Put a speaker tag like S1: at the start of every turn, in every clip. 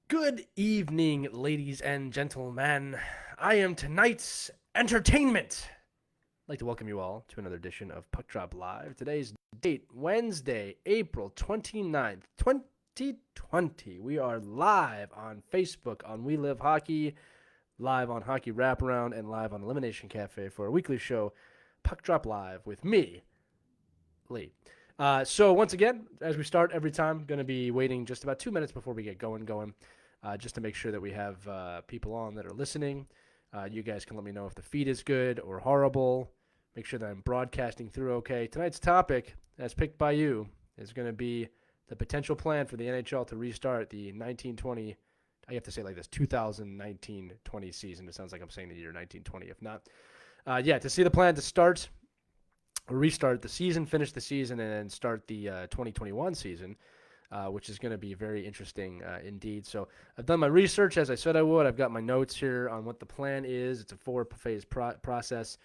S1: Good evening, ladies and gentlemen. I am tonight's entertainment. I'd like to welcome you all to another edition of Puckdrop Live. Today's date, Wednesday, April 29th, 2020. We are live on Facebook on We Live Hockey, live on Hockey Wraparound, and live on Elimination Cafe for a weekly show, Puckdrop Live, with me, Lee. So once again, as we start every time, going to be waiting just about 2 minutes before we get going, just to make sure that we have people on that are listening. You guys can let me know if the feed is good or horrible. Make sure that I'm broadcasting through okay. Tonight's topic, as picked by you, is going to be the potential plan for the NHL to restart the 1920. I have to say it like this: 2019-20 season. It sounds like I'm saying the year 1920. If not, to see the plan to restart the season, finish the season, and then start the 2021 season, which is going to be very interesting indeed. So I've done my research as I said I would. I've got my notes here on what the plan is. It's a four-phase process.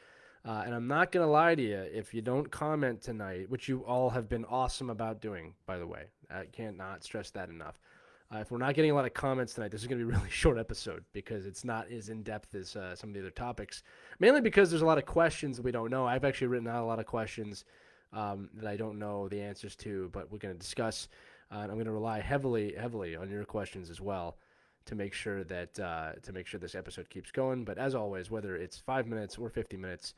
S1: And I'm not going to lie to you, if you don't comment tonight, which you all have been awesome about doing, by the way. I cannot stress that enough. If we're not getting a lot of comments tonight, this is going to be a really short episode because it's not as in-depth as some of the other topics, mainly because there's a lot of questions that we don't know. I've actually written out a lot of questions that I don't know the answers to, but we're going to discuss. And I'm going to rely heavily on your questions as well to make sure that this episode keeps going. But as always, whether it's 5 minutes or 50 minutes,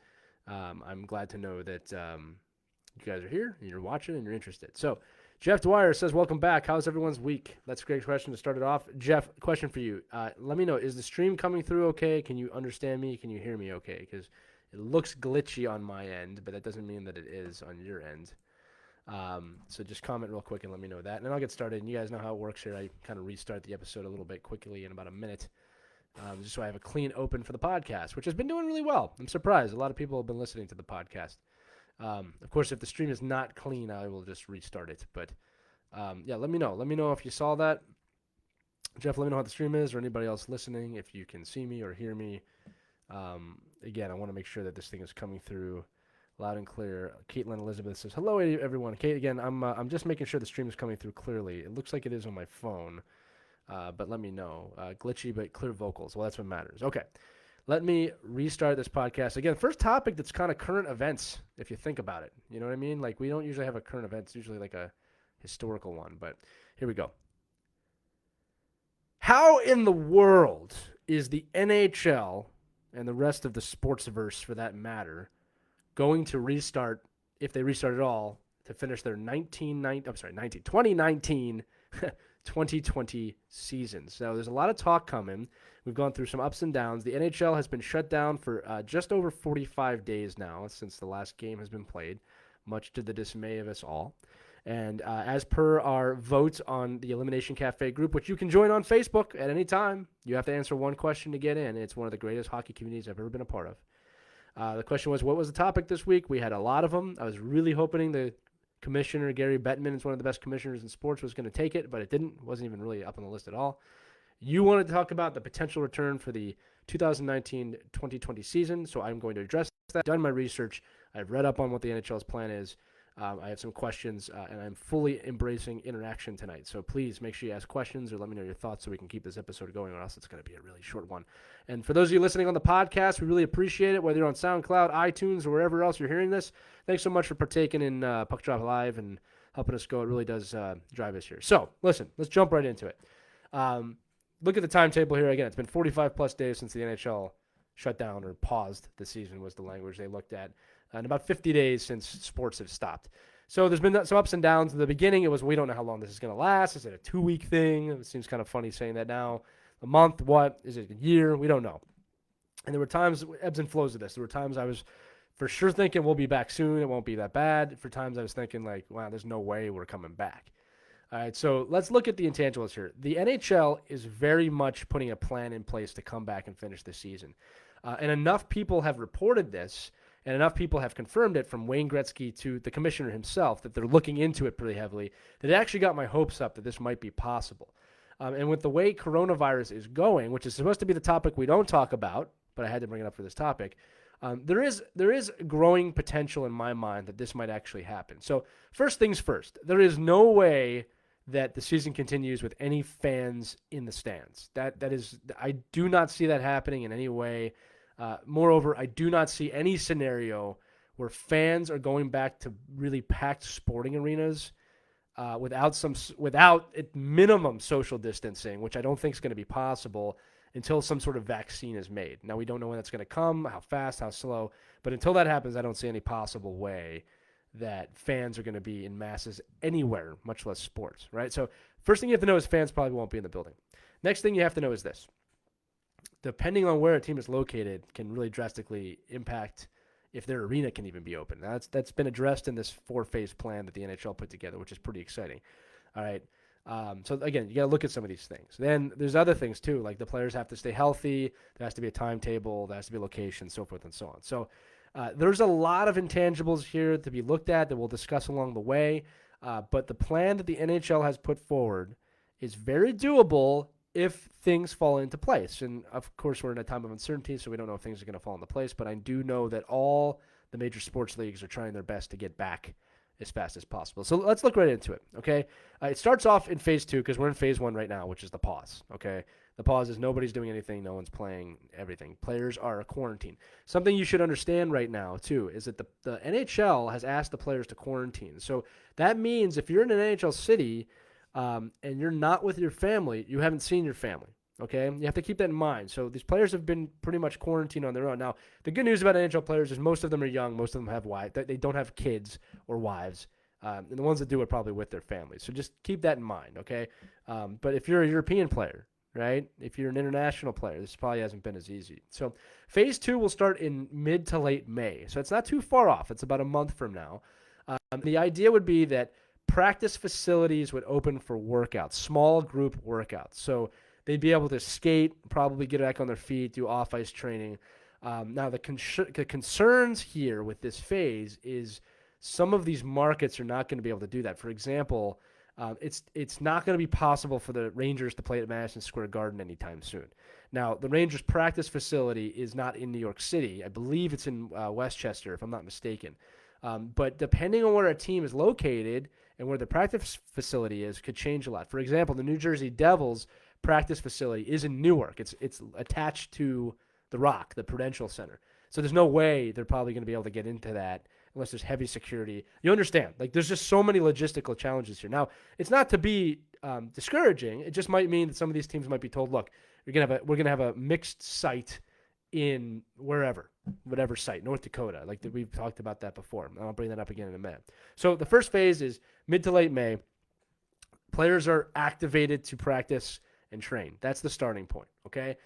S1: I'm glad to know that you guys are here and you're watching and you're interested. So Jeff Dwyer says, welcome back. How's everyone's week? That's a great question to start it off. Jeff, question for you. Let me know, is the stream coming through okay? Can you understand me? Can you hear me okay? Because it looks glitchy on my end, but that doesn't mean that it is on your end. So just comment real quick and let me know that. And then I'll get started. And you guys know how it works here. I kind of restart the episode a little bit quickly in about a minute. Just so I have a clean open for the podcast, which has been doing really well. I'm surprised. A lot of people have been listening to the podcast. Of course, if the stream is not clean, I will just restart it. But let me know. Let me know if you saw that. Jeff, let me know how the stream is, or anybody else listening, if you can see me or hear me. Again, I want to make sure that this thing is coming through loud and clear. Caitlin Elizabeth says, hello, everyone. Kate, again, I'm just making sure the stream is coming through clearly. It looks like it is on my phone, but let me know. Glitchy but clear vocals. Well, that's what matters. Okay. Let me restart this podcast. Again, first topic that's kind of current events, if you think about it. You know what I mean? Like, we don't usually have a current event. It's usually like a historical one. But here we go. How in the world is the NHL and the rest of the sportsverse, for that matter, going to restart, if they restart at all, to finish their 2019 2020 season? So there's a lot of talk coming. We've gone through some ups and downs. The NHL has been shut down for just over 45 days now since the last game has been played, much to the dismay of us all. And as per our votes on the Elimination Cafe group, which you can join on Facebook at any time, you have to answer one question to get in. It's one of the greatest hockey communities I've ever been a part of. The question was, what was the topic this week? We had a lot of them. I was really hoping the commissioner, Gary Bettman, is one of the best commissioners in sports, was going to take it, but it didn't. It wasn't even really up on the list at all. You wanted to talk about the potential return for the 2019-2020 season, so I'm going to address that. I've done my research. I've read up on what the NHL's plan is. I have some questions, and I'm fully embracing interaction tonight. So please make sure you ask questions or let me know your thoughts so we can keep this episode going, or else it's going to be a really short one. And for those of you listening on the podcast, we really appreciate it, whether you're on SoundCloud, iTunes, or wherever else you're hearing this. Thanks so much for partaking in Puckdrop Live and helping us go. It really does drive us here. So listen, let's jump right into it. Look at the timetable here. Again, it's been 45-plus days since the NHL shut down or paused the season was the language they looked at. And about 50 days since sports have stopped. So there's been some ups and downs. In the beginning, it was, we don't know how long this is going to last. Is it a 2-week thing? It seems kind of funny saying that now. A month, what? Is it a year? We don't know. And there were times, ebbs and flows of this. There were times I was for sure thinking we'll be back soon. It won't be that bad. For times I was thinking like, wow, there's no way we're coming back. All right, so let's look at the intangibles here. The NHL is very much putting a plan in place to come back and finish the season. And enough people have reported this, and enough people have confirmed it, from Wayne Gretzky to the commissioner himself, that they're looking into it pretty heavily, that it actually got my hopes up that this might be possible. And with the way coronavirus is going, which is supposed to be the topic we don't talk about, but I had to bring it up for this topic, there is growing potential in my mind that this might actually happen. So first things first, there is no way that the season continues with any fans in the stands. That is, I do not see that happening in any way. Moreover, I do not see any scenario where fans are going back to really packed sporting arenas without at minimum social distancing, which I don't think is going to be possible until some sort of vaccine is made. Now, we don't know when that's going to come, how fast, how slow, but until that happens, I don't see any possible way that fans are going to be in masses anywhere, much less sports, right? So first thing you have to know is fans probably won't be in the building. Next thing you have to know is this. Depending on where a team is located can really drastically impact if their arena can even be open. That's been addressed in this 4-phase plan that the NHL put together, which is pretty exciting. All right. So again, you got to look at some of these things. Then there's other things too, like the players have to stay healthy. There has to be a timetable. There has to be a location, so forth and so on. So there's a lot of intangibles here to be looked at that we'll discuss along the way. But the plan that the NHL has put forward is very doable if things fall into place. And of course, we're in a time of uncertainty, so we don't know if things are going to fall into place. But I do know that all the major sports leagues are trying their best to get back as fast as possible. So let's look right into it, okay? It starts off in phase 2 because we're in phase 1 right now, which is the pause, okay? The pause is nobody's doing anything, no one's playing everything. Players are quarantined. Something you should understand right now, too, is that the NHL has asked the players to quarantine. So that means if you're in an NHL city and you're not with your family, you haven't seen your family. Okay, you have to keep that in mind. So these players have been pretty much quarantined on their own. Now, the good news about NHL players is most of them are young. Most of them have wives. They don't have kids or wives. And the ones that do are probably with their families. So just keep that in mind, okay? But if you're a European player, right, if you're an international player, this probably hasn't been as easy. So phase 2 will start in mid to late May. So it's not too far off. It's about a month from now. The idea would be that practice facilities would open for workouts, small group workouts. So they'd be able to skate, probably get back on their feet, do off-ice training. Now, the concerns here with this phase is some of these markets are not going to be able to do that. For example, it's not going to be possible for the Rangers to play at Madison Square Garden anytime soon. Now, the Rangers practice facility is not in New York City. I believe it's in Westchester, if I'm not mistaken. But depending on where a team is located and where the practice facility is could change a lot. For example, the New Jersey Devils practice facility is in Newark. It's attached to the Rock, the Prudential Center. So there's no way they're probably going to be able to get into that unless there's heavy security. You understand? Like, there's just so many logistical challenges here. Now, it's not to be discouraging. It just might mean that some of these teams might be told, look, we're gonna have a mixed site in whatever site, North Dakota. Like we've talked about that before. I'll bring that up again in a minute. So the first phase is mid to late May. Players are activated to practice and train. That's the starting point, okay?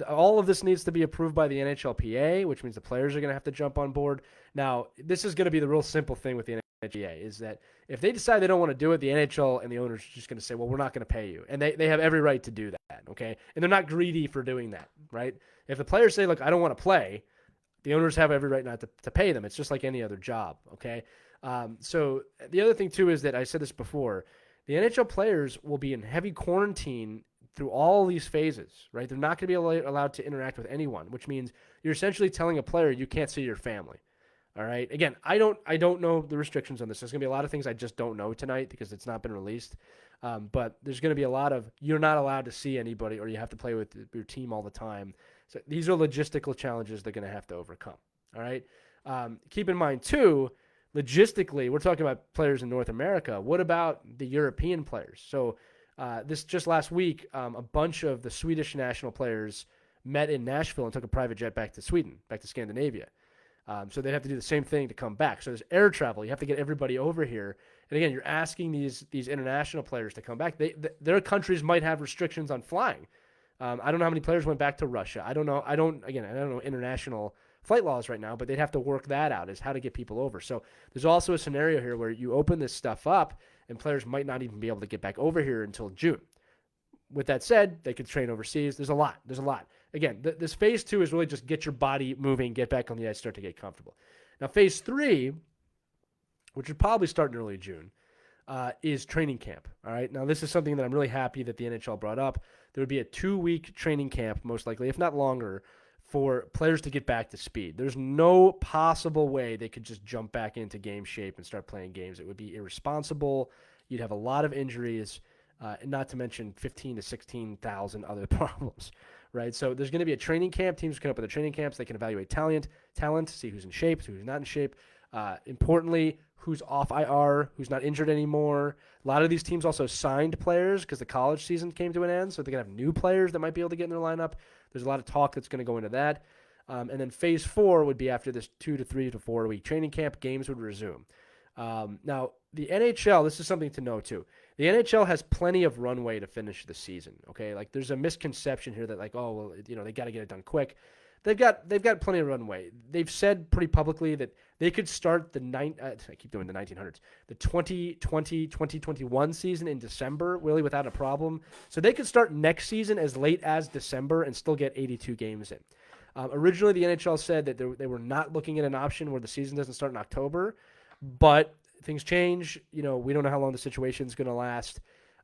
S1: All of this needs to be approved by the NHLPA, which means the players are going to have to jump on board. Now, this is going to be the real simple thing with the NHLPA, is that if they decide they don't want to do it, the NHL and the owners are just going to say, well, we're not going to pay you. And they have every right to do that, okay? And they're not greedy for doing that, right? If the players say, look, I don't want to play, the owners have every right not to pay them. It's just like any other job, okay? So the other thing, too, is that I said this before, the NHL players will be in heavy quarantine through all these phases, right? They're not going to be allowed to interact with anyone, which means you're essentially telling a player you can't see your family. All right. Again, I don't know the restrictions on this. There's going to be a lot of things I just don't know tonight because it's not been released. But there's going to be a lot of you're not allowed to see anybody, or you have to play with your team all the time. So these are logistical challenges they're going to have to overcome. All right. Keep in mind too, logistically, we're talking about players in North America. What about the European players? So this just last week, a bunch of the Swedish national players met in Nashville and took a private jet back to Sweden, back to Scandinavia. So they'd have to do the same thing to come back. So there's air travel. You have to get everybody over here. And again, you're asking these international players to come back. Their countries might have restrictions on flying. I don't know how many players went back to Russia. I don't know international flight laws right now, but they'd have to work that out, is how to get people over. So there's also a scenario here where you open this stuff up and players might not even be able to get back over here until June. With that said, they could train overseas. There's a lot. Again, this phase 2 is really just get your body moving, get back on the ice, start to get comfortable. Now, phase 3, which would probably start in early June, is training camp. All right. Now, this is something that I'm really happy that the NHL brought up. There would be a 2-week training camp, most likely, if not longer, for players to get back to speed. There's no possible way they could just jump back into game shape and start playing games. It would be irresponsible. You'd have a lot of injuries, and not to mention 15 to 16,000 other problems, right? So there's going to be a training camp. Teams can open their training camps. They can evaluate talent, see who's in shape, who's not in shape. Importantly, who's off IR, who's not injured anymore. A lot of these teams also signed players because the college season came to an end, so they're going to have new players that might be able to get in their lineup. There's a lot of talk that's going to go into that. And then phase 4 would be after this 2 to 3 to 4 week training camp, games would resume. Now, the NHL, this is something to know too. The NHL has plenty of runway to finish the season, okay? Like, there's a misconception here that, like, oh, well, they got to get it done quick. They've got plenty of runway. They've said pretty publicly that they could start the 1900s, the 2020-2021 season in December, really without a problem. So they could start next season as late as December and still get 82 games in. Originally, the NHL said that they were not looking at an option where the season doesn't start in October, but things change. We don't know how long the situation is going to last,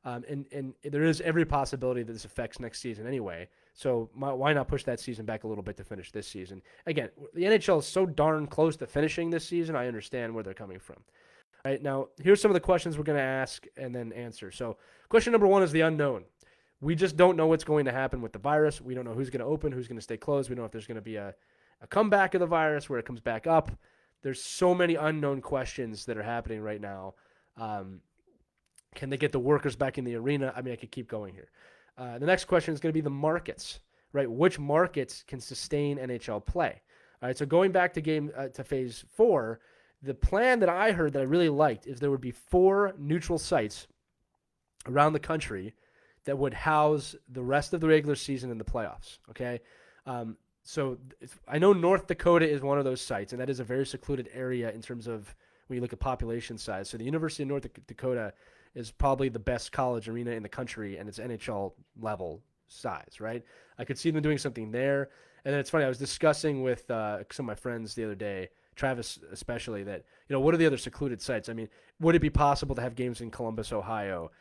S1: and there is every possibility that this affects next season anyway. So why not push that season back a little bit to finish this season? Again, the NHL is so darn close to finishing this season, I understand where they're coming from. All right, now, here's some of the questions we're going to ask and then answer. So question number 1 is the unknown. We just don't know what's going to happen with the virus. We don't know who's going to open, who's going to stay closed. We don't know if there's going to be a comeback of the virus where it comes back up. There's so many unknown questions that are happening right now. Can they get the workers back in the arena? I mean, I could keep going here. The next question is going to be the markets, right? Which markets can sustain NHL play? All right, so going back to phase 4, the plan that I heard that I really liked is there would be 4 neutral sites around the country that would house the rest of the regular season in the playoffs, okay? So I know North Dakota is one of those sites, and that is a very secluded area in terms of when you look at population size. So the University of North Dakota is probably the best college arena in the country, and it's NHL level size, right? I could see them doing something there. And then it's funny, I was discussing with some of my friends the other day, Travis especially, that, what are the other secluded sites? I mean, would it be possible to have games in Columbus, Ohio,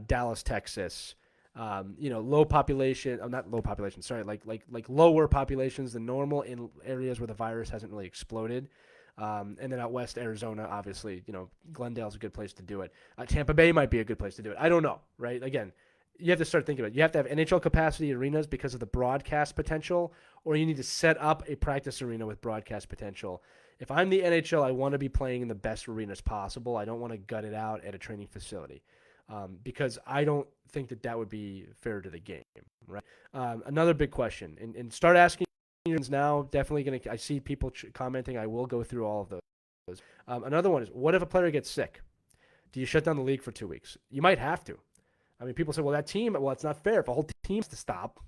S1: Dallas, Texas, low population, not low population, sorry, like lower populations than normal in areas where the virus hasn't really exploded. And then out west, Arizona, obviously, Glendale's a good place to do it. Tampa Bay might be a good place to do it. I don't know, right? Again, you have to start thinking about it. You have to have NHL capacity arenas because of the broadcast potential, or you need to set up a practice arena with broadcast potential. If I'm the NHL, I want to be playing in the best arenas possible. I don't want to gut it out at a training facility because I don't think that would be fair to the game, right? Another big question, and start asking now, definitely going to, I see people commenting, I will go through all of those. Another one is, what if a player gets sick? Do you shut down the league for 2 weeks? You might have to. I mean, people say, well, it's not fair. If a whole team's to stop,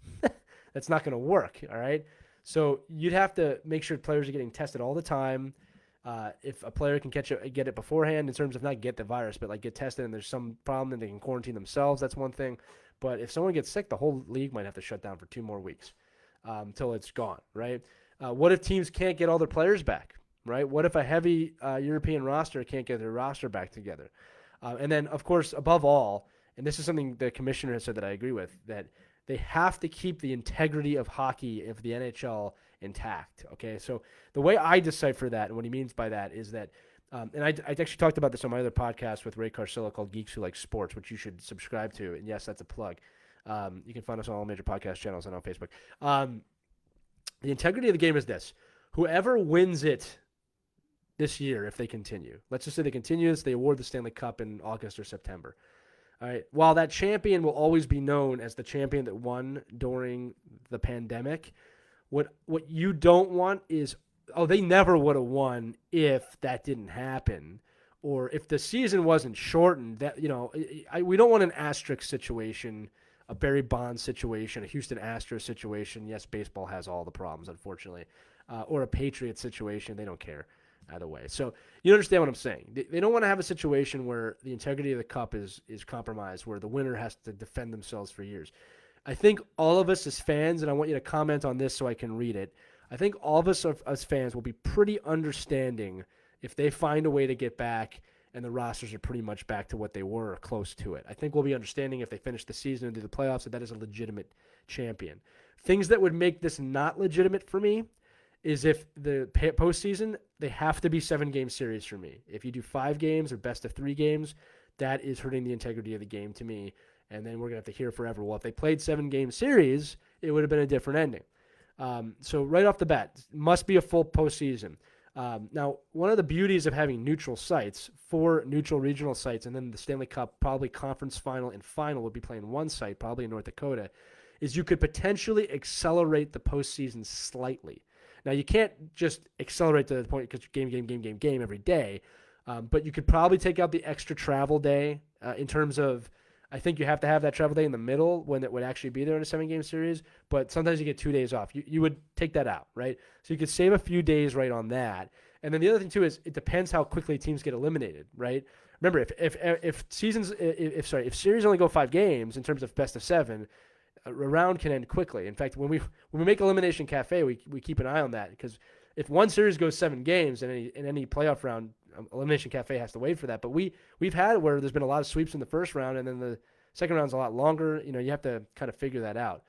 S1: that's not going to work, all right? So you'd have to make sure players are getting tested all the time. If a player can get it beforehand in terms of not get the virus, but like get tested and there's some problem and they can quarantine themselves, that's one thing. But if someone gets sick, the whole league might have to shut down for 2 more weeks until it's gone, right? What if teams can't get all their players back, right? What if a heavy European roster can't get their roster back together? And then, of course, above all, and this is something the commissioner has said that I agree with, that they have to keep the integrity of hockey of the NHL intact, okay? So the way I decipher that and what he means by that is that, and I actually talked about this on my other podcast with Ray Carcillo called Geeks Who Like Sports, which you should subscribe to, and yes, that's a plug. You can find us on all major podcast channels and on Facebook. The integrity of the game is this. Whoever wins it this year, if they continue, let's just say they continue this, they award the Stanley Cup in August or September. All right. While that champion will always be known as the champion that won during the pandemic, what you don't want is, they never would have won if that didn't happen, or if the season wasn't shortened. That we don't want an asterisk situation, a Barry Bonds situation, a Houston Astros situation. Yes, baseball has all the problems, unfortunately, or a Patriots situation. They don't care either way. So you understand what I'm saying. They don't want to have a situation where the integrity of the cup is compromised, where the winner has to defend themselves for years. I think all of us as fans, and I want you to comment on this so I can read it, I think all of us as fans will be pretty understanding if they find a way to get back and the rosters are pretty much back to what they were or close to it. I think we'll be understanding if they finish the season and do the playoffs that is a legitimate champion. Things that would make this not legitimate for me is if the postseason, they have to be 7-game series for me. If you do 5 games or best of 3 games, That is hurting the integrity of the game to me. And then we're going to have to hear forever. Well, if they played 7-game series, it would have been a different ending. So right off the bat, must be a full postseason. Now, one of the beauties of having neutral sites, 4 neutral regional sites, and then the Stanley Cup, probably conference final and final would be playing one site, probably in North Dakota, is you could potentially accelerate the postseason slightly. Now, you can't just accelerate to the point because game every day, but you could probably take out the extra travel day in terms of, I think you have to have that travel day in the middle when it would actually be there in a 7-game series, but sometimes you get 2 days off. You would take that out, right? So you could save a few days right on that. And then the other thing too is it depends how quickly teams get eliminated, right? Remember, if series only go 5 games in terms of best of 7, a round can end quickly. In fact, when we make Elimination Cafe, we keep an eye on that, because if one series goes 7 games in any playoff round, Elimination Cafe has to wait for that. But we've had it where there's been a lot of sweeps in the first round, and then the second round's a lot longer. You have to kind of figure that out.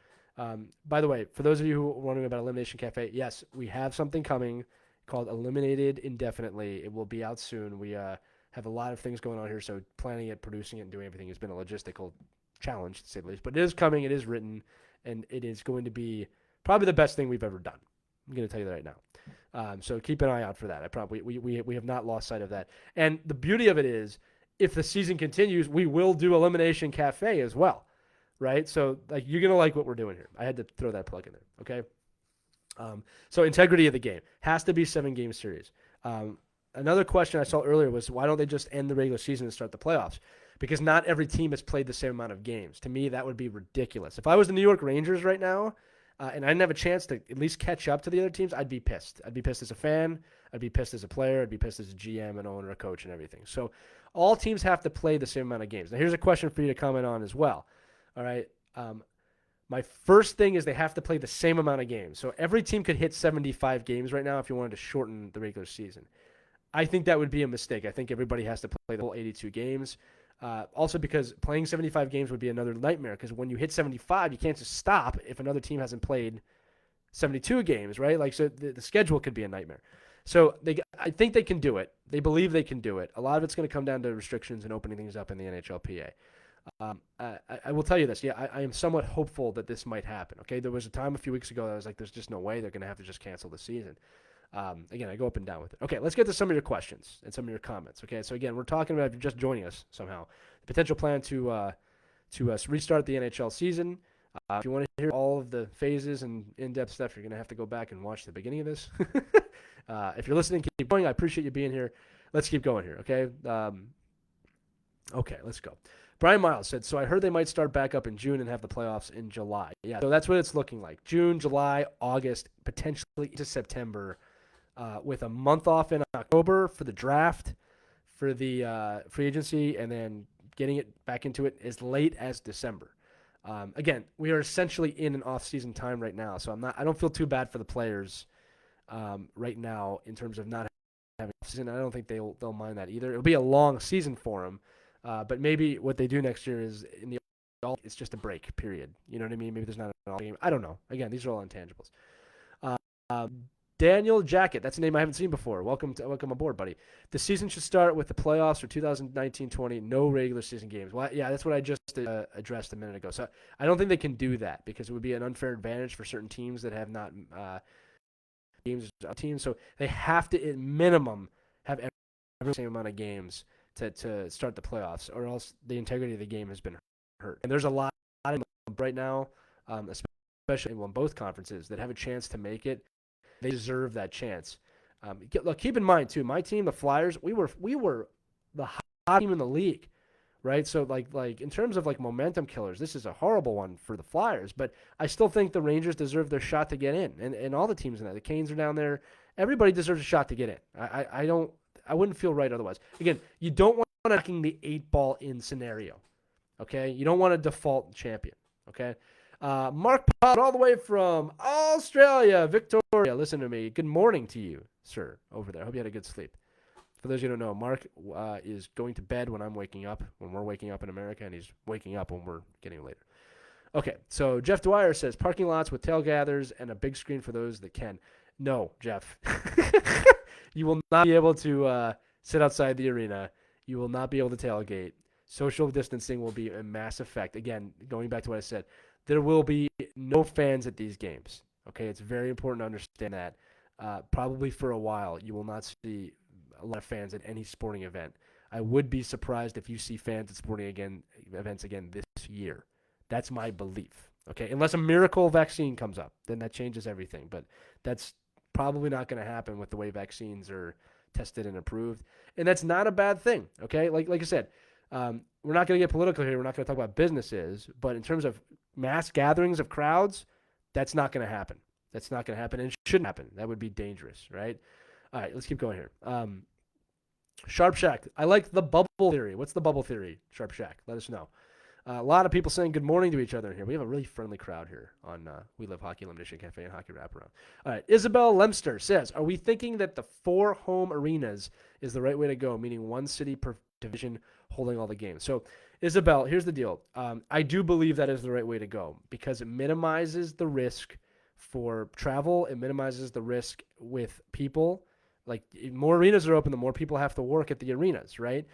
S1: By the way, for those of you who are wondering about Elimination Cafe, yes, we have something coming called Eliminated Indefinitely. It will be out soon. We have a lot of things going on here, so planning it, producing it, and doing everything has been a logistical challenge, to say the least. But it is coming, it is written, and it is going to be probably the best thing we've ever done. I'm going to tell you that right now. So keep an eye out for that. We have not lost sight of that. And the beauty of it is, if the season continues, we will do Elimination Cafe as well, right? So you're going to like what we're doing here. I had to throw that plug in there, okay? So integrity of the game has to be 7-game series. Another question I saw earlier was, why don't they just end the regular season and start the playoffs? Because not every team has played the same amount of games. To me, that would be ridiculous. If I was the New York Rangers right now, and I didn't have a chance to at least catch up to the other teams, I'd be pissed. I'd be pissed as a fan. I'd be pissed as a player. I'd be pissed as a GM, an owner, a coach, and everything. So all teams have to play the same amount of games. Now, here's a question for you to comment on as well. All right. My first thing is they have to play the same amount of games. So every team could hit 75 games right now if you wanted to shorten the regular season. I think that would be a mistake. I think everybody has to play the whole 82 games. Also because playing 75 games would be another nightmare, because when you hit 75, you can't just stop if another team hasn't played 72 games, right? So the schedule could be a nightmare. So I think they can do it. They believe they can do it. A lot of it's going to come down to restrictions and opening things up in the NHLPA. I will tell you this. Yeah, I am somewhat hopeful that this might happen. Okay, there was a time a few weeks ago that I was like, there's just no way they're going to have to just cancel the season. Again, I go up and down with it. Okay, let's get to some of your questions and some of your comments. Okay, so again, we're talking about, if you're just joining us somehow, the potential plan to restart the NHL season. If you want to hear all of the phases and in-depth stuff, you're going to have to go back and watch the beginning of this. If you're listening, keep going. I appreciate you being here. Let's keep going here, okay? Okay, let's go. Brian Miles said, so I heard they might start back up in June and have the playoffs in July. Yeah, so that's what it's looking like. June, July, August, potentially into September, with a month off in October for the draft, for the free agency, and then getting it back into it as late as December. Again, we are essentially in an off-season time right now, so I don't feel too bad for the players right now in terms of not having off-season. I don't think they'll mind that either. It'll be a long season for them, but maybe what they do next year is it's just a break period. You know what I mean? Maybe there's not an all game. I don't know. Again, these are all intangibles. Daniel Jacket, that's a name I haven't seen before. Welcome aboard, buddy. The season should start with the playoffs for 2019-20, no regular season games. Well, yeah, that's what I just addressed a minute ago. So I don't think they can do that, because it would be an unfair advantage for certain teams that have not games teams. So they have to, at minimum, have every same amount of games to start the playoffs, or else the integrity of the game has been hurt. And there's a lot of them right now, especially in both conferences, that have a chance to make it. They deserve that chance. Look, keep in mind too, my team, the Flyers, we were the hot team in the league, right? So like in terms of momentum killers, this is a horrible one for the Flyers, but I still think the Rangers deserve their shot to get in, and all the teams in there. The Canes are down there. Everybody deserves a shot to get in. I wouldn't feel right otherwise. Again, you don't want knocking the 8-ball in scenario, okay? You don't want a default champion, okay? Mark Pollard, all the way from Australia, Victoria. Listen to me. Good morning to you, sir, over there. I hope you had a good sleep. For those of you who don't know, Mark is going to bed when we're waking up in America, and he's waking up when we're getting later. Okay, so Jeff Dwyer says, parking lots with tail gathers and a big screen for those that can. No, Jeff. You will not be able to sit outside the arena. You will not be able to tailgate. social distancing will be a mass effect. Again, going back to what I said, there will be no fans at these games. Okay, it's very important to understand that. Probably for a while, you will not see a lot of fans at any sporting event. I would be surprised if you see fans at sporting events again this year. That's my belief. Okay, unless a miracle vaccine comes up, then that changes everything. But that's probably not going to happen with the way vaccines are tested and approved, and that's not a bad thing. Okay, like I said, we're not going to get political here. We're not going to talk about businesses, but in terms of mass gatherings of crowds, that's not going to happen. That's not going to happen, and it shouldn't happen. That would be dangerous, right? All right, let's keep going here. Sharp Shack. I like the bubble theory. What's the bubble theory, Sharp Shack? Let us know. A lot of people saying good morning to each other in here. We have a really friendly crowd here on We Love Hockey, Elimination Cafe, and Hockey Wraparound. All right, Isabel Lemster says, are we thinking that the 4 home arenas is the right way to go, meaning one city per division holding all the games? So, Isabel, here's the deal. I do believe that is the right way to go because it minimizes the risk for travel. It minimizes the risk with people. Like, more arenas are open, the more people have to work at the arenas, right?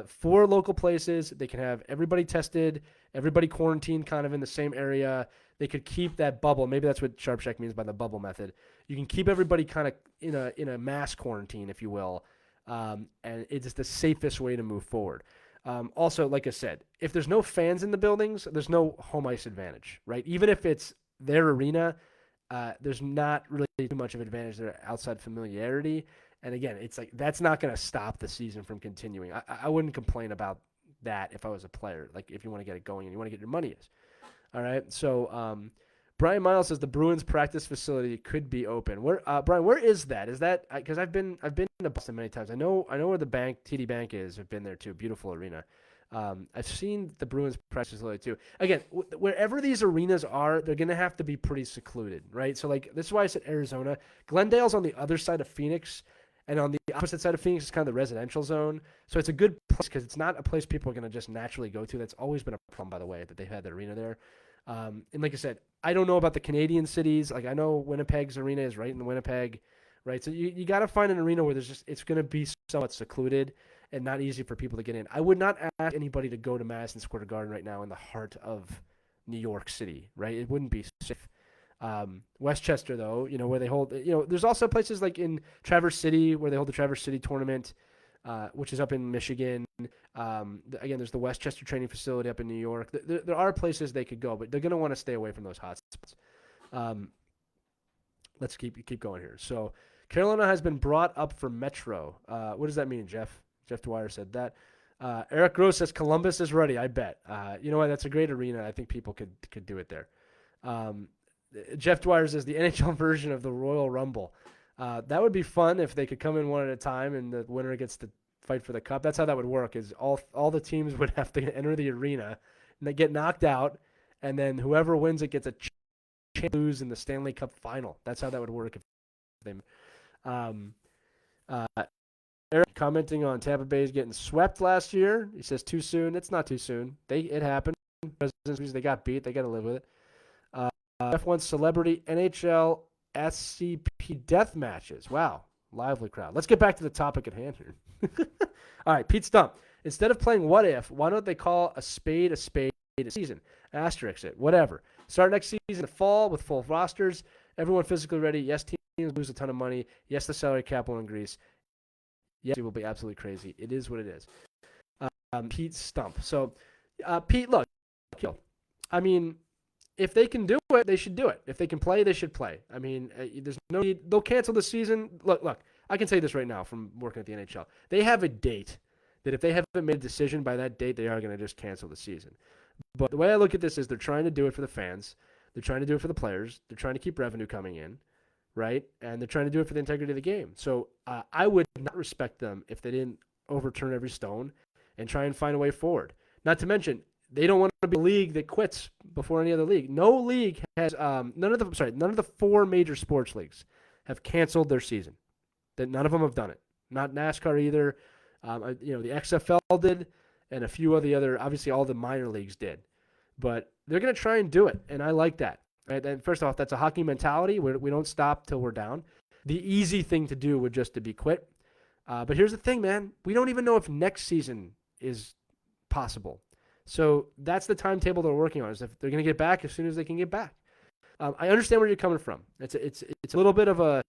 S1: 4 local places, they can have everybody tested, everybody quarantined kind of in the same area. They could keep that bubble. Maybe that's what Sharp Shack means by the bubble method. You can keep everybody kind of in a mass quarantine, if you will, and it's the safest way to move forward. Also, like I said, if there's no fans in the buildings, there's no home ice advantage, right? Even if it's their arena, there's not really too much of an advantage there outside familiarity. And again, it's like that's not going to stop the season from continuing. I wouldn't complain about that if I was a player. Like if you want to get it going and you want to get your money is. All right. So Brian Miles says the Bruins practice facility could be open. Where Brian, where is that? Is that because I've been to Boston many times. I know where the bank TD Bank is. I've been there too. Beautiful arena. I've seen the Bruins practice facility too. Again, wherever these arenas are, they're going to have to be pretty secluded, right? So like this is why I said Arizona. Glendale's on the other side of Phoenix. And on the opposite side of Phoenix is kind of the residential zone. So it's a good place because it's not a place people are going to just naturally go to. That's always been a problem, by the way, that they've had the arena there. And like I said, I don't know about the Canadian cities. Like I know Winnipeg's arena is right in Winnipeg, right? So you got to find an arena where it's going to be somewhat secluded and not easy for people to get in. I would not ask anybody to go to Madison Square Garden right now in the heart of New York City, right? It wouldn't be safe. Westchester, though, where they hold, there's also places like in Traverse City where they hold the Traverse City tournament, which is up in Michigan. Again, there's the Westchester training facility up in New York. There are places they could go, but they're going to want to stay away from those hot spots. Let's keep going here. So Carolina has been brought up for Metro. What does that mean, Jeff? Jeff Dwyer said that. Eric Gross says Columbus is ready. I bet. You know what? That's a great arena. I think people could do it there. Jeff Dwyer says the NHL version of the Royal Rumble. That would be fun if they could come in one at a time and the winner gets to fight for the cup. That's how that would work. Is all the teams would have to enter the arena and they get knocked out, and then whoever wins it gets a chance to lose in the Stanley Cup final. That's how that would work. If they, Eric commenting on Tampa Bay's getting swept last year. He says too soon. It's not too soon. It happened. They got beat. They got to live with it. F1 Celebrity NHL SCP death matches. Wow. Lively crowd. Let's get back to the topic at hand here. All right, Pete Stump. Instead of playing what if, why don't they call a spade a season? Asterisk it. Whatever. Start next season in the fall with full rosters. Everyone physically ready. Yes, teams lose a ton of money. Yes, the salary cap will increase. Yes, it will be absolutely crazy. It is what it is. Pete Stump. So, Pete, look. I mean, if they can do it, they should do it. If they can play, they should play. I mean, there's no need. They'll cancel the season. Look, I can tell you this right now from working at the NHL. They have a date that if they haven't made a decision by that date, they are going to just cancel the season. But the way I look at this is they're trying to do it for the fans. They're trying to do it for the players. They're trying to keep revenue coming in, right? And they're trying to do it for the integrity of the game. So I would not respect them if they didn't overturn every stone and try and find a way forward. Not to mention, they don't want to be a league that quits before any other league. No league has none of the 4 major sports leagues have canceled their season. That none of them have done it. Not NASCAR either. The XFL did, and a few of the other. Obviously, all the minor leagues did. But they're going to try and do it, and I like that. Right? And first off, that's a hockey mentality. We don't stop till we're down. The easy thing to do would just to be quit. But here's the thing, man. We don't even know if next season is possible. So that's the timetable they're working on, is if they're going to get back as soon as they can get back. I understand where you're coming from. It's a little bit of a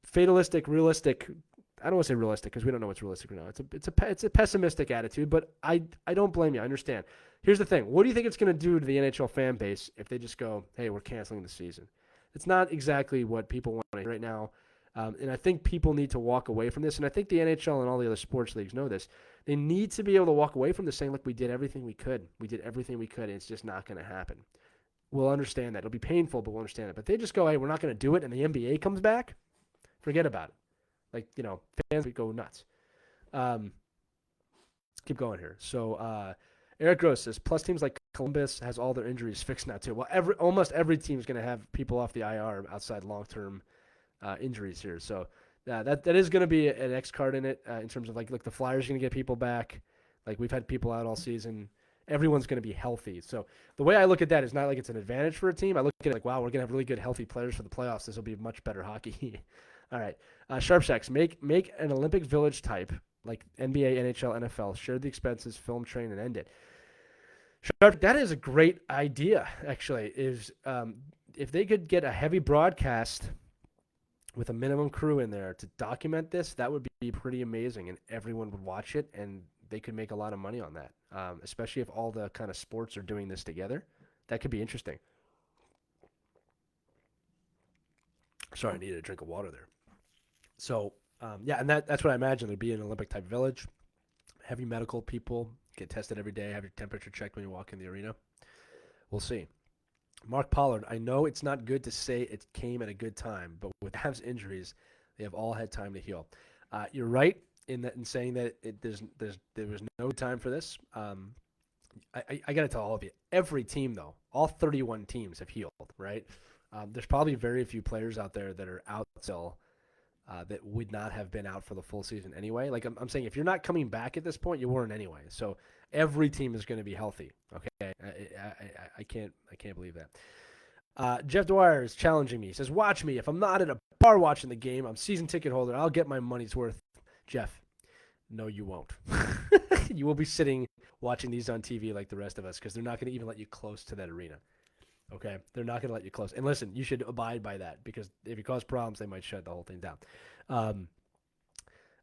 S1: fatalistic, realistic. I don't want to say realistic because we don't know what's realistic right now. It's a pessimistic attitude, but I don't blame you. I understand. Here's the thing. What do you think it's going to do to the NHL fan base if they just go, hey, we're canceling the season? It's not exactly what people want to hear right now. And I think people need to walk away from this. And I think the NHL and all the other sports leagues know this. They need to be able to walk away from this saying, look, we did everything we could. We did everything we could, and it's just not going to happen. We'll understand that. It'll be painful, but we'll understand it. But they just go, hey, we're not going to do it, and the NBA comes back, forget about it. Like, fans would go nuts. Let's keep going here. So Eric Gross says, plus teams like Columbus has all their injuries fixed now too. Well, almost every team is going to have people off the IR outside long-term injuries here. So that is going to be an X card in it in terms of like, look, the Flyers are going to get people back. Like, we've had people out all season. Everyone's going to be healthy. So the way I look at that is not like it's an advantage for a team. I look at it like, wow, we're going to have really good, healthy players for the playoffs. This will be much better hockey. All right. Sharp Shacks, make an Olympic Village type, like NBA, NHL, NFL. Share the expenses, film, train, and end it. Sharp, that is a great idea, actually, is if they could get a heavy broadcast with a minimum crew in there to document this, that would be pretty amazing, and everyone would watch it, and they could make a lot of money on that, especially if all the kind of sports are doing this together. That could be interesting. Sorry, I needed a drink of water there. So, and that's what I imagine. There'd be an Olympic-type village, heavy medical people, get tested every day, have your temperature checked when you walk in the arena. We'll see. Mark Pollard, I know it's not good to say it came at a good time, but with Habs injuries, they have all had time to heal. You're right in saying that there was no time for this. I got to tell all of you, every team though, all 31 teams have healed, right? There's probably very few players out there that are out still that would not have been out for the full season anyway. Like I'm saying, if you're not coming back at this point, you weren't anyway. So every team is going to be healthy. Okay, I can't believe that. Jeff Dwyer is challenging me. He says, "Watch me. If I'm not at a bar watching the game, I'm season ticket holder. I'll get my money's worth." Jeff, no, you won't. You will be sitting watching these on TV like the rest of us because they're not going to even let you close to that arena. Okay, they're not going to let you close. And listen, you should abide by that because if you cause problems, they might shut the whole thing down.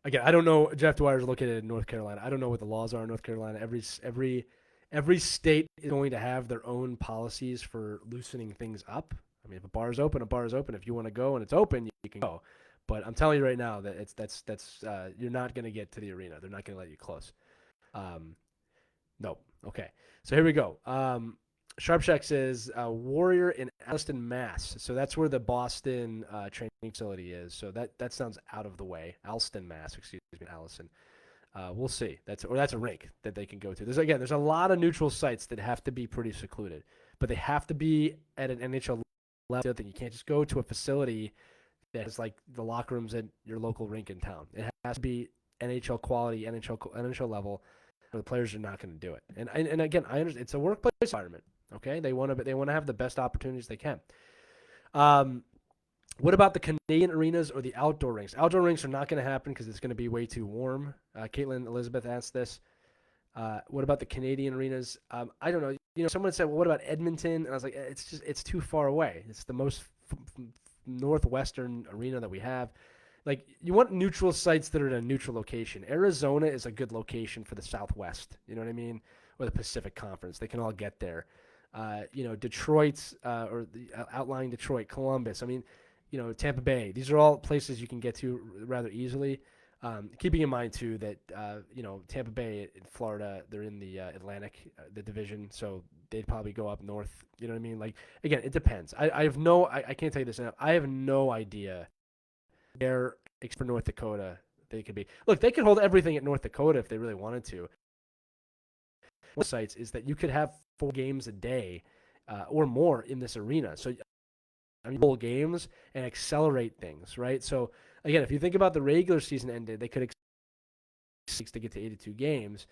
S1: Again, I don't know. Jeff Dwyer's located in North Carolina. I don't know what the laws are in North Carolina. Every state is going to have their own policies for loosening things up. I mean, if a bar is open, a bar is open. If you want to go and it's open, you can go. But I'm telling you right now that that's you're not going to get to the arena. They're not going to let you close. No. Okay. So here we go. Sharp Shack says Warrior in Alliston, Mass. So that's where the Boston training facility is. So that sounds out of the way. Alliston, Mass. Excuse me, Allison. We'll see. That's a rink that they can go to. There's a lot of neutral sites that have to be pretty secluded, but they have to be at an NHL level. You can't just go to a facility that is like the locker rooms at your local rink in town. It has to be NHL quality, NHL level. Or the players are not going to do it. And again, I understand it's a workplace environment. Okay, they want to have the best opportunities they can. What about the Canadian arenas or the outdoor rinks? Outdoor rinks are not going to happen because it's going to be way too warm. Caitlin Elizabeth asked this. What about the Canadian arenas? I don't know. Someone said, well, what about Edmonton? And I was like, it's too far away. It's the most northwestern arena that we have. Like, you want neutral sites that are in a neutral location. Arizona is a good location for the Southwest. You know what I mean? Or the Pacific Conference. They can all get there. Detroit's or the outlying Detroit, Columbus. I mean, Tampa Bay. These are all places you can get to rather easily. Keeping in mind too that Tampa Bay in Florida, they're in the Atlantic, the division, so they'd probably go up north. You know what I mean? Like, again, it depends. I can't tell you this enough. I have no idea where, except for North Dakota, they could be. Look, they could hold everything at North Dakota if they really wanted to. One of the sites is that you could have 4 games a day or more in this arena. So, full games and accelerate things, right? So, again, if you think about the regular season ended, they could to get to 82 games.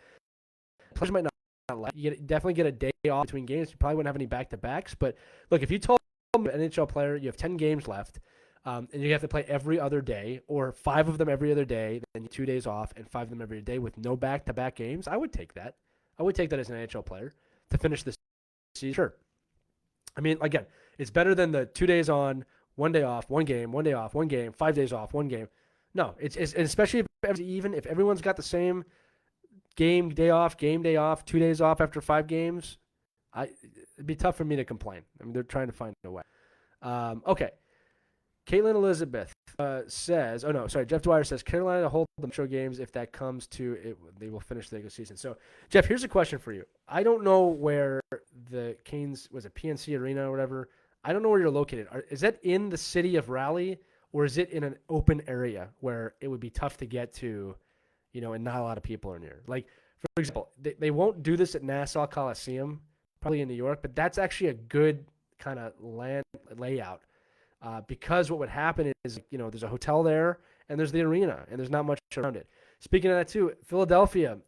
S1: Players might not like you definitely get a day off between games. You probably wouldn't have any back-to-backs. But, look, if you told an NHL player you have 10 games left and you have to play every other day or 5 of them every other day, then 2 days off and 5 of them every day with no back-to-back games, I would take that. I would take that as an NHL player to finish this season. Sure. I mean, again, it's better than the 2 days on, 1 day off, one game, 1 day off, one game, 5 days off, one game. No, it's especially if everyone's got the same game day off, 2 days off after 5 games. It'd be tough for me to complain. I mean, they're trying to find a way. Okay. Caitlin Elizabeth says, Jeff Dwyer says Carolina to hold the Metro games. If that comes to it, they will finish the regular season. So, Jeff, here's a question for you. I don't know where the Canes, was it PNC Arena or whatever? I don't know where you're located. Is that in the city of Raleigh, or is it in an open area where it would be tough to get to, and not a lot of people are near? Like, for example, they won't do this at Nassau Coliseum, probably in New York, but that's actually a good kind of land layout. Because what would happen is, there's a hotel there and there's the arena and there's not much around it. Speaking of that too, Philadelphia,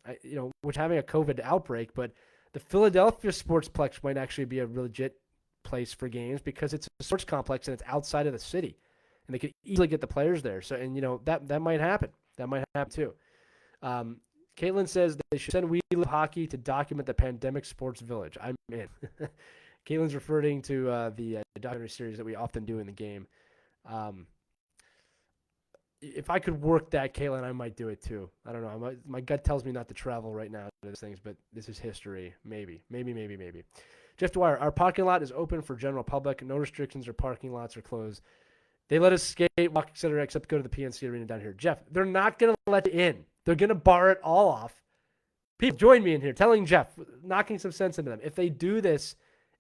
S1: which having a COVID outbreak, but the Philadelphia Sportsplex might actually be a legit place for games because it's a sports complex and it's outside of the city, and they could easily get the players there. So, and that might happen. That might happen too. Caitlin says they should send We Live Hockey to document the pandemic sports village. I'm in. Caitlin's referring to the documentary series that we often do in the game. If I could work that, Caitlin, I might do it too. I don't know. My gut tells me not to travel right now to these things, but this is history. Maybe. Jeff Dwyer, our parking lot is open for general public. No restrictions or parking lots are closed. They let us skate, walk, etc., except go to the PNC Arena down here. Jeff, they're not going to let you in. They're going to bar it all off. People, join me in here, telling Jeff, knocking some sense into them. If they do this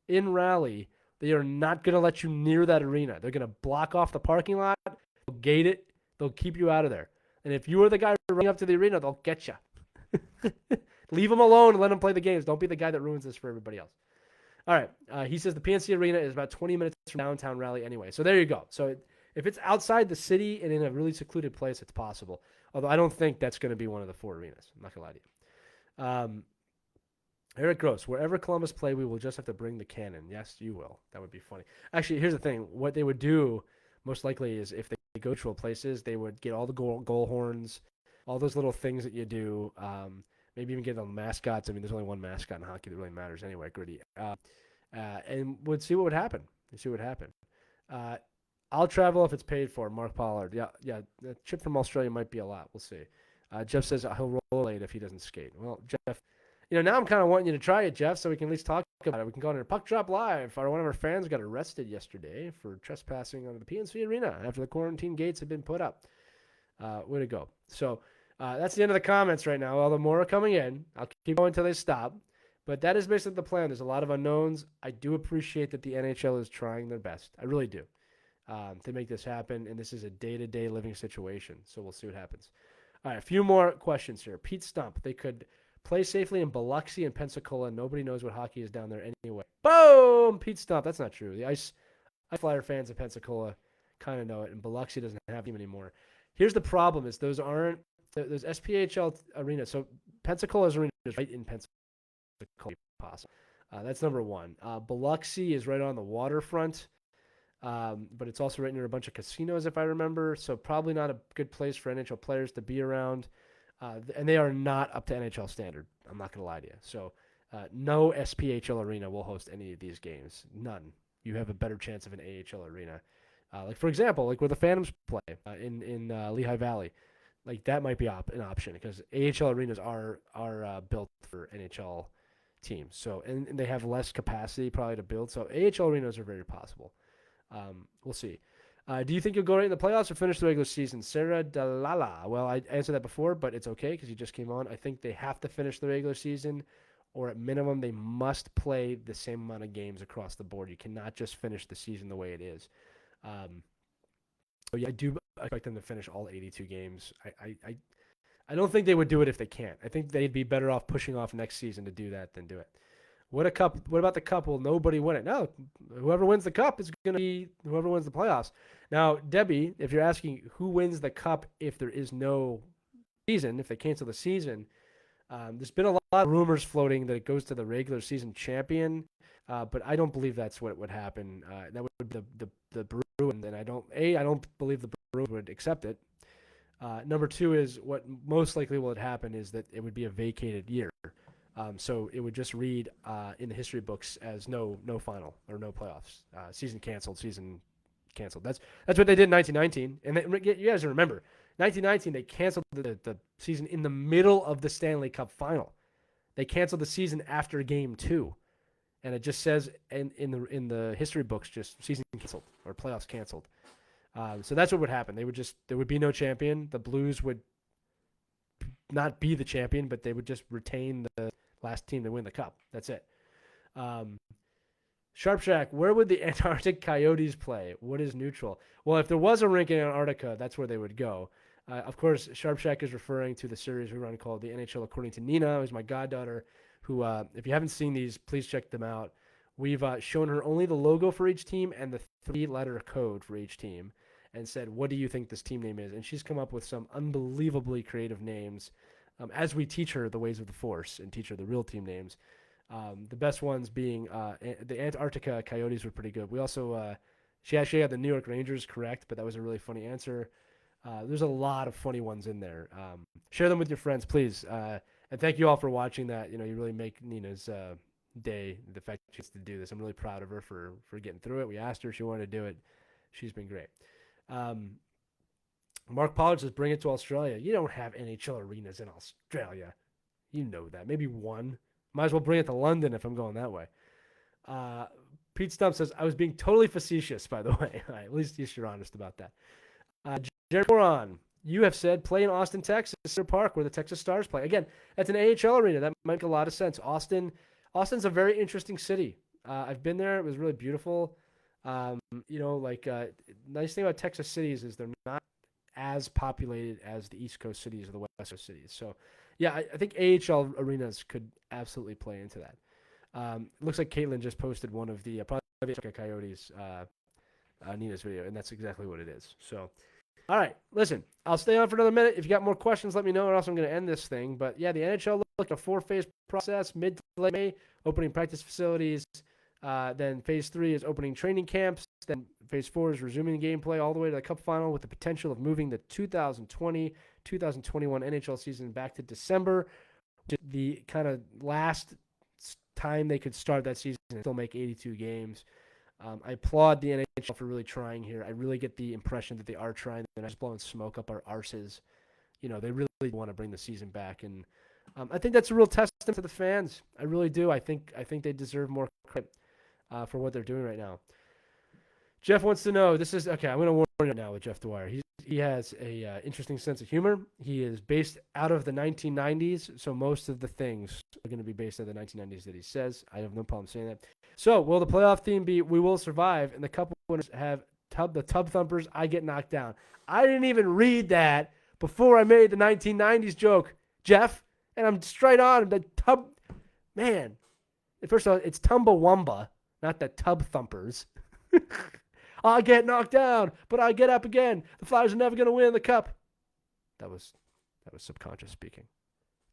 S1: in Raleigh, they are not going to let you near that arena. They're going to block off the parking lot. They'll gate it. They'll keep you out of there. And if you are the guy running up to the arena, they'll get you. Leave them alone and let them play the games. Don't be the guy that ruins this for everybody else. All right. He says the PNC Arena is about 20 minutes from downtown Raleigh anyway. So there you go. So if it's outside the city and in a really secluded place, it's possible. Although I don't think that's going to be one of the 4 arenas. I'm not going to lie to you. Eric Gross, wherever Columbus play, we will just have to bring the cannon. Yes, you will. That would be funny. Actually, here's the thing. What they would do, most likely, is if they go to actual places, they would get all the goal horns, all those little things that you do, maybe even get the mascots. I mean, there's only one mascot in hockey that really matters anyway, Gritty. And would see what would happen. I'll travel if it's paid for, Mark Pollard. Yeah, the trip from Australia might be a lot. We'll see. Jeff says he'll roll late if he doesn't skate. Well, Jeff, now I'm kind of wanting you to try it, Jeff, so we can at least talk about it. We can go on to Puckdrop Live. One of our fans got arrested yesterday for trespassing on the PNC Arena after the quarantine gates had been put up. Way to go. So that's the end of the comments right now. Although more are coming in. I'll keep going until they stop. But that is basically the plan. There's a lot of unknowns. I do appreciate that the NHL is trying their best. I really do. To make this happen, and this is a day-to-day living situation. So we'll see what happens. All right, a few more questions here. Pete Stump, they could play safely in Biloxi and Pensacola. Nobody knows what hockey is down there anyway. Boom! Pete Stump. That's not true. The Ice Flyer fans of Pensacola kind of know it, and Biloxi doesn't have them anymore. Here's the problem: is those SPHL arenas. So Pensacola's arena is right in Pensacola. Possible. That's number one. Biloxi is right on the waterfront, but it's also right near a bunch of casinos, if I remember. So probably not a good place for NHL players to be around. And they are not up to NHL standard. I'm not going to lie to you. So no SPHL arena will host any of these games. None. You have a better chance of an AHL arena. Like, for example, like where the Phantoms play in Lehigh Valley. Like, that might be an option because AHL arenas are built for NHL teams. So, and they have less capacity probably to build. So AHL arenas are very possible. We'll see. Do you think you'll go right in the playoffs or finish the regular season? Sarah Dalala. Well, I answered that before, but it's okay because you just came on. I think they have to finish the regular season, or at minimum, they must play the same amount of games across the board. You cannot just finish the season the way it is. So yeah, I do expect them to finish all 82 games. I don't think they would do it if they can't. I think they'd be better off pushing off next season to do that than do it. What about the cup? Will nobody win it? No, whoever wins the cup is going to be whoever wins the playoffs. Now, Debbie, if you're asking who wins the cup if there is no season, if they cancel the season, there's been a lot of rumors floating that it goes to the regular season champion, but I don't believe that's what would happen. That would be the Bruins, and I don't believe the Bruins would accept it. Number two is what most likely will happen is that it would be a vacated year. So it would just read in the history books as no final or no playoffs. Season canceled. That's what they did in 1919. And you guys remember, 1919 they canceled the season in the middle of the Stanley Cup final. They canceled the season after Game 2, and it just says in the history books just season canceled or playoffs canceled. So that's what would happen. There would be no champion. The Blues would not be the champion, but they would just retain the last team to win the cup. That's it. Sharp Shack, where would the Antarctic Coyotes play? What is neutral? Well, if there was a rink in Antarctica, that's where they would go. Of course, Sharp Shack is referring to the series we run called the NHL According to Nina, who's my goddaughter, who, if you haven't seen these, please check them out. We've shown her only the logo for each team and the 3-letter code for each team and said, what do you think this team name is? And she's come up with some unbelievably creative names as we teach her the ways of the Force and teach her the real team names. The best ones being the Antarctica Coyotes were pretty good. We also, she actually had the New York Rangers correct, but that was a really funny answer. There's a lot of funny ones in there. Share them with your friends, please. And thank you all for watching that. You really make Nina's day, the fact that she gets to do this. I'm really proud of her for getting through it. We asked her if she wanted to do it. She's been great. Mark Pollard says, bring it to Australia. You don't have NHL arenas in Australia. You know that. Maybe one. Might as well bring it to London if I'm going that way. Pete Stump says, I was being totally facetious, by the way. At least you're honest about that. Jared Moron, you have said play in Austin, Texas, Park, where the Texas Stars play. Again, that's an AHL arena. That might make a lot of sense. Austin's a very interesting city. I've been there. It was really beautiful. Nice thing about Texas cities is they're not as populated as the East Coast cities or the West Coast cities. So, yeah, I think AHL arenas could absolutely play into that. It looks like Caitlin just posted one of the Coyotes Nina's video, and that's exactly what it is. So, all right, listen, I'll stay on for another minute. If you got more questions, let me know, or else I'm going to end this thing. But, yeah, the NHL looked like a 4-phase process, mid to late May, opening practice facilities. Then Phase 3 is opening training camps. Then Phase 4 is resuming gameplay all the way to the Cup final with the potential of moving the 2020-2021 NHL season back to December. The kind of last time they could start that season and still make 82 games. I applaud the NHL for really trying here. I really get the impression that they are trying. They're not just blowing smoke up our arses. They really want to bring the season back. And I think that's a real testament to the fans. I really do. I think they deserve more credit for what they're doing right now. Jeff wants to know, okay, I'm going to warn you now with Jeff Dwyer. He has a interesting sense of humor. He is based out of the 1990s, so most of the things are going to be based out of the 1990s that he says. I have no problem saying that. So, will the playoff theme be We Will Survive, and the couple winners have the Tub Thumpers, I Get Knocked Down? I didn't even read that before I made the 1990s joke, Jeff, and I'm straight on. The Tub, man. First of all, it's Tumbawamba, not the Tub Thumpers. I get knocked down, but I get up again. The Flyers are never going to win the cup. That was subconscious speaking.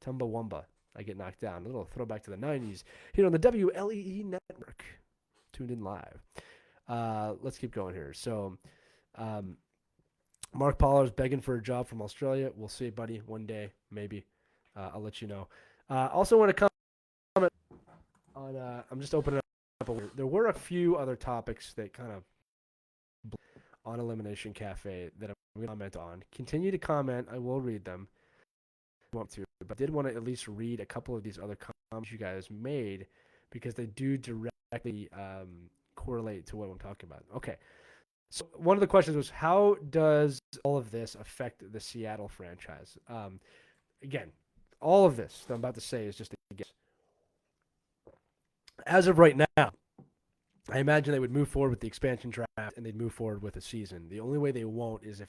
S1: Tumbawamba, I get knocked down. A little throwback to the 90s here on the WLEE network. Tuned in live. Let's keep going here. So, Mark Pollard's begging for a job from Australia. We'll see, buddy, one day, maybe. I'll let you know. Also want to comment on, I'm just opening up. There were a few other topics that kind of on Elimination Cafe that I'm going to comment on. Continue to comment. I will read them. I want to, but I did want to at least read a couple of these other comments you guys made because they do directly correlate to what I'm talking about. Okay. So one of the questions was, how does all of this affect the Seattle franchise? Again, all of this that I'm about to say is just a guess. As of right now, I imagine they would move forward with the expansion draft and they'd move forward with a season. The only way they won't is if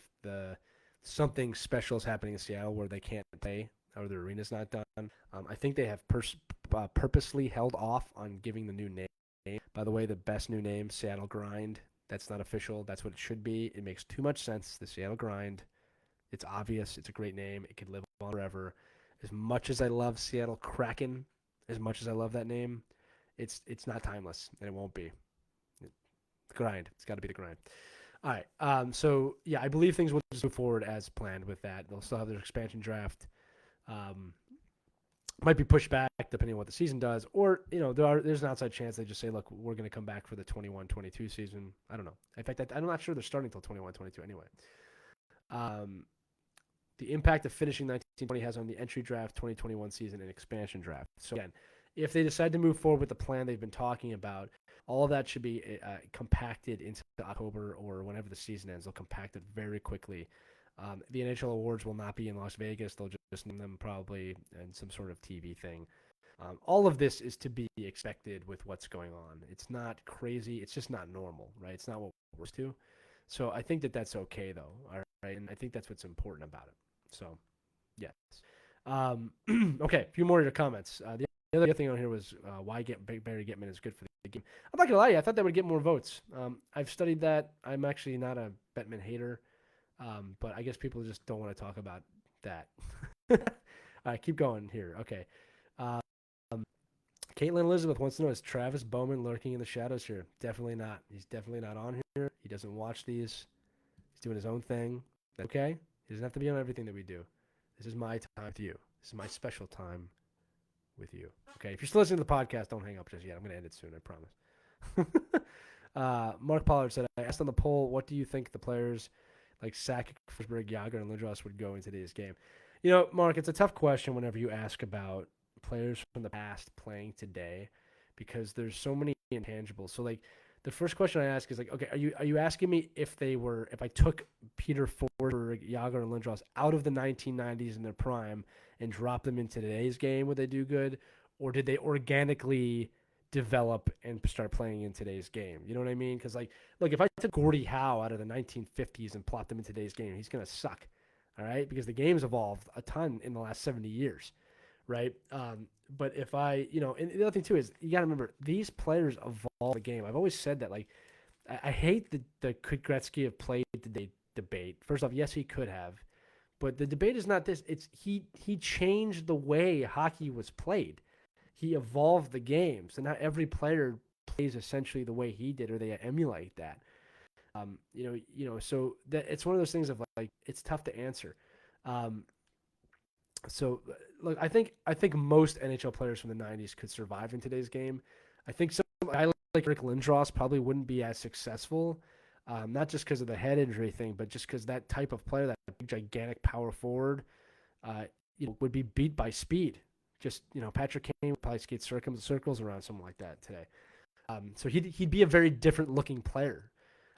S1: something special is happening in Seattle where they can't play or the arena's not done. I think they have purposely held off on giving the new name. By the way, the best new name, Seattle Grind. That's not official. That's what it should be. It makes too much sense. The Seattle Grind. It's obvious. It's a great name. It could live on forever. As much as I love Seattle Kraken, as much as I love that name, it's not timeless, and it won't be. The grind. It's got to be the grind. All right. So, yeah, I believe things will just move forward as planned with that. They'll still have their expansion draft. Might be pushed back depending on what the season does, or there's an outside chance they just say, look, we're going to come back for the 21-22 season. I don't know. In fact, I'm not sure they're starting until 21-22 anyway. The impact of finishing 1920 has on the entry draft 2021 season and expansion draft. So again, if they decide to move forward with the plan they've been talking about, all of that should be compacted into October or whenever the season ends. They'll compact it very quickly. The NHL awards will not be in Las Vegas. They'll just name them probably in some sort of TV thing. All of this is to be expected with what's going on. It's not crazy. It's just not normal, right? It's not what we're used to. So I think that's okay, though. All right, and I think that's what's important about it. So, yes. Okay, a few more of your comments. The other thing on here was why Barry Gitman is good for the game. I'm not gonna lie to you, I thought that would get more votes. I've studied that. I'm actually not a Bettman hater, but I guess people just don't want to talk about that. All right, keep going here. Okay. Caitlin Elizabeth wants to know, is Travis Bowman lurking in the shadows here? Definitely not. He's definitely not on here. He doesn't watch these. He's doing his own thing. Okay? He doesn't have to be on everything that we do. This is my time with you. This is my special time with you. Okay? If you're still listening to the podcast, don't hang up just yet. I'm going to end it soon, I promise. Mark Pollard said, I asked on the poll, what do you think the players like Sakic, Forsberg, Yager, and Lindros would go in today's game? Mark, it's a tough question whenever you ask about players from the past playing today because there's so many intangibles. So, like, the first question I ask is, like, okay, are you asking me if I took Peter Forsberg, Yager, and Lindros out of the 1990s in their prime and dropped them into today's game, would they do good? Or did they organically develop and start playing in today's game? You know what I mean? Because, like, look, if I took Gordie Howe out of the 1950s and plopped him in today's game, he's going to suck, all right? Because the game's evolved a ton in the last 70 years, right? But if and the other thing, too, is you got to remember, these players evolve the game. I've always said that, like, I hate the could Gretzky have played today debate. First off, yes, he could have. But the debate is not this. It's he changed the way hockey was played. He evolved the game. So now every player plays essentially the way he did, or they emulate that. So that it's one of those things of like it's tough to answer. So look, I think most NHL players from the 90s could survive in today's game. I think some I like Rick Lindros probably wouldn't be as successful, not just because of the head injury thing, but just because that type of player, that big, gigantic power forward, would be beat by speed. Just Patrick Kane would probably skate circles around someone like that today. So he'd be a very different looking player.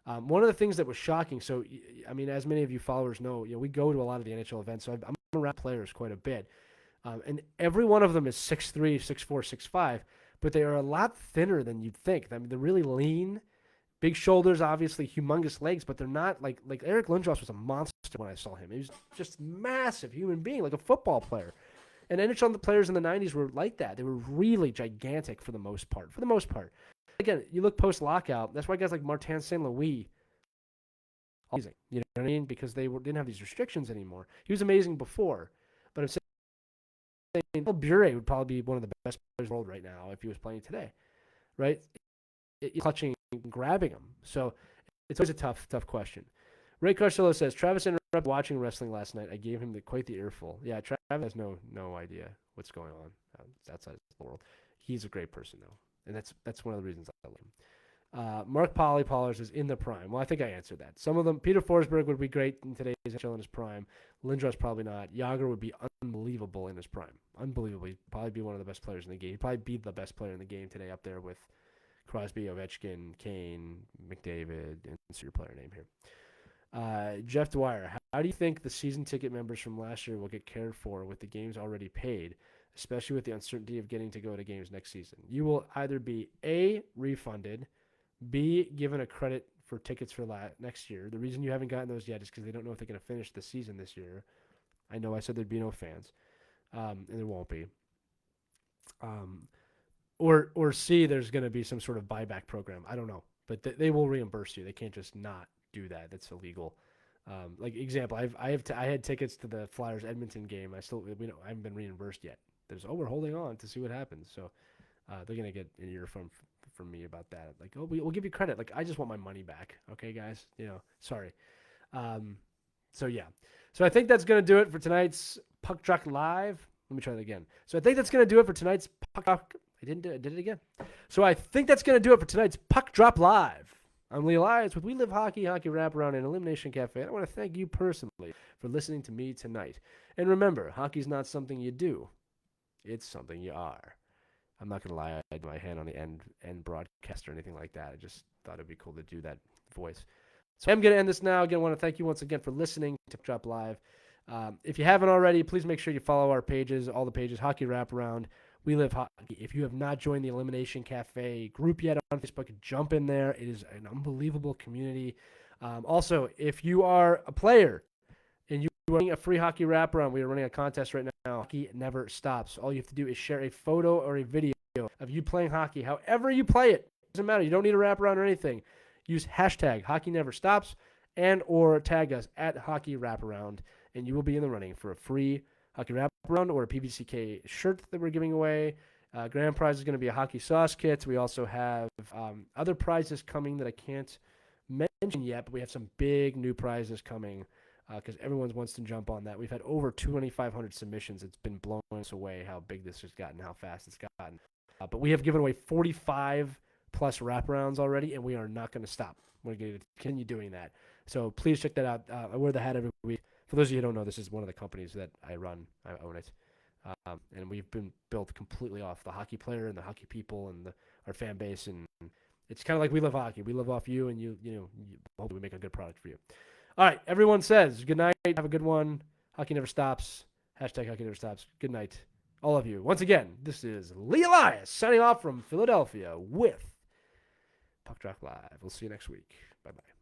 S1: One of the things that was shocking, so I mean, as many of you followers know, we go to a lot of the NHL events, so I'm around players quite a bit, and every one of them is 6'3", 6'4", 6'5", but they are a lot thinner than you'd think. I mean, they're really lean, big shoulders, obviously humongous legs, but they're not like Eric Lindros was a monster when I saw him. He was just massive human being, like a football player. And NHL players in the 90s were like that. They were really gigantic for the most part. Again, you look post-lockout, that's why guys like Martin St. Louis amazing. You know what I mean? Because they didn't have these restrictions anymore. He was amazing before. But I'm saying Bure would probably be one of the best players in the world right now if he was playing today. Right? Clutching and grabbing him. So it's always a tough question. Ray Carcillo says, Travis interrupted watching wrestling last night. I gave him quite the earful. Yeah, Travis has no idea what's going on outside the world. He's a great person, though. And that's one of the reasons I love him. Mark Pollard is in the prime. Well, I think I answered that. Some of them, Peter Forsberg would be great in today's NHL in his prime. Lindros probably not. Yager would be unbelievable in his prime. Unbelievable. He'd probably be one of the best players in the game. He'd probably be the best player in the game today, up there with Crosby, Ovechkin, Kane, McDavid, and insert your player name here. Jeff Dwyer, how do you think the season ticket members from last year will get cared for with the games already paid, especially with the uncertainty of getting to go to games next season? You will either be A, refunded, B, given a credit for tickets for next year. The reason you haven't gotten those yet is because they don't know if they're going to finish the season this year. I know I said there'd be no fans, and there won't be. Or C, there's going to be some sort of buyback program. I don't know, but they will reimburse you. They can't just not do that. That's illegal. Like example, I had tickets to the Flyers Edmonton game. I haven't been reimbursed yet. We're holding on to see what happens. So they're gonna get an ear from me about that. Like, oh, we'll give you credit. Like, I just want my money back. Okay, guys. Sorry. So yeah. So I think that's gonna do it for tonight's Puckdrop Live. Let me try that again. So I think that's going to do it for tonight's Puck Drop. I did it again. So I think that's going to do it for tonight's Puck Drop Live. I'm Lee Elias with We Live Hockey, Hockey Wraparound, and Elimination Cafe. And I want to thank you personally for listening to me tonight. And remember, hockey's not something you do. It's something you are. I'm not going to lie. I had my hand on the end broadcast or anything like that. I just thought it would be cool to do that voice. So I'm going to end this now. Again, I want to thank you once again for listening to Puck Drop Live. If you haven't already, please make sure you follow our pages, all the pages, Hockey Wraparound, We Live Hockey. If you have not joined the Elimination Cafe group yet on Facebook, jump in there. It is an unbelievable community. Also, if you are a player and you're running a free Hockey Wraparound, we are running a contest right now. Hockey never stops. All you have to do is share a photo or a video of you playing hockey, however you play it. Doesn't matter. You don't need a wraparound or anything. Use hashtag Hockey Never Stops and or tag us at Hockey Wraparound, and you will be in the running for a free Hockey Wraparound or a PVCK shirt that we're giving away. Grand prize is going to be a hockey sauce kit. We also have other prizes coming that I can't mention yet, but we have some big new prizes coming because everyone wants to jump on that. We've had over 2,500 submissions. It's been blowing us away how big this has gotten, how fast it's gotten. But we have given away 45 plus wraparounds already, and we are not going to stop. We're going to continue doing that. So please check that out. I wear the hat every week. For those of you who don't know, this is one of the companies that I run. I own it. And we've been built completely off the hockey player and the hockey people and our fan base. And it's kind of like We Live Hockey. We live off you, and you hopefully we make a good product for you. All right, everyone says good night. Have a good one. Hockey never stops. Hashtag Hockey never stops. Good night, all of you. Once again, this is Lee Elias signing off from Philadelphia with Puck Drop Live. We'll see you next week. Bye-bye.